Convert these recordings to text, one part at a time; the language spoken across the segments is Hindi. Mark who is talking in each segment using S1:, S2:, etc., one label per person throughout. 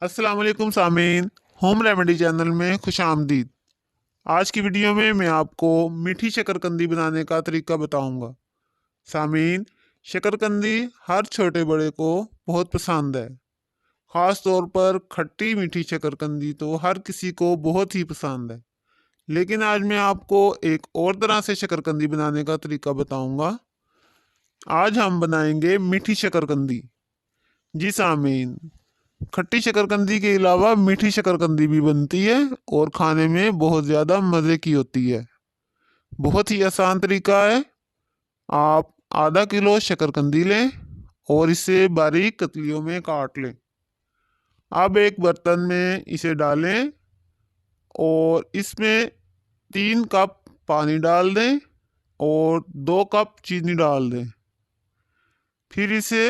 S1: अस्सलाम वालेकुम सामीन, होम रेमेडी चैनल में खुश आमदीद। आज की वीडियो में मैं आपको मीठी शकरकंदी बनाने का तरीका बताऊंगा। सामीन, शकरकंदी हर छोटे बड़े को बहुत पसंद है। ख़ास तौर पर खट्टी मीठी शकरकंदी तो हर किसी को बहुत ही पसंद है। लेकिन आज मैं आपको एक और तरह से शकरकंदी बनाने का तरीका बताऊंगा। आज हम बनाएंगे मीठी शकरकंदी। जी सामीन, खट्टी शकरकंदी के अलावा मीठी शकरकंदी भी बनती है और खाने में बहुत ज़्यादा मज़े की होती है। बहुत ही आसान तरीका है। आप आधा किलो शकरकंदी लें और इसे बारीक कतलियों में काट लें। अब एक बर्तन में इसे डालें और इसमें 3 कप पानी डाल दें और 2 कप चीनी डाल दें। फिर इसे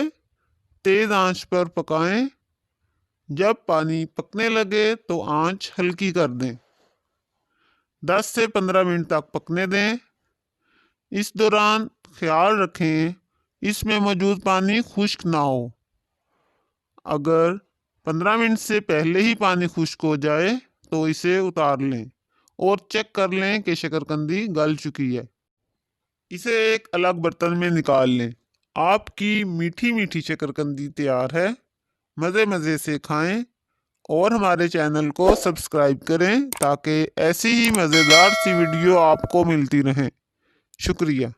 S1: तेज़ आंच पर पकाएं। जब पानी पकने लगे तो आंच हल्की कर दें। 10 से 15 मिनट तक पकने दें। इस दौरान ख्याल रखें इसमें मौजूद पानी खुश्क ना हो। अगर 15 मिनट से पहले ही पानी खुश्क हो जाए तो इसे उतार लें और चेक कर लें कि शकरकंदी गल चुकी है। इसे एक अलग बर्तन में निकाल लें। आपकी मीठी मीठी शकरकंदी तैयार है। मज़े मज़े से खाएं और हमारे चैनल को सब्सक्राइब करें ताकि ऐसी ही मज़ेदार सी वीडियो आपको मिलती रहें। शुक्रिया।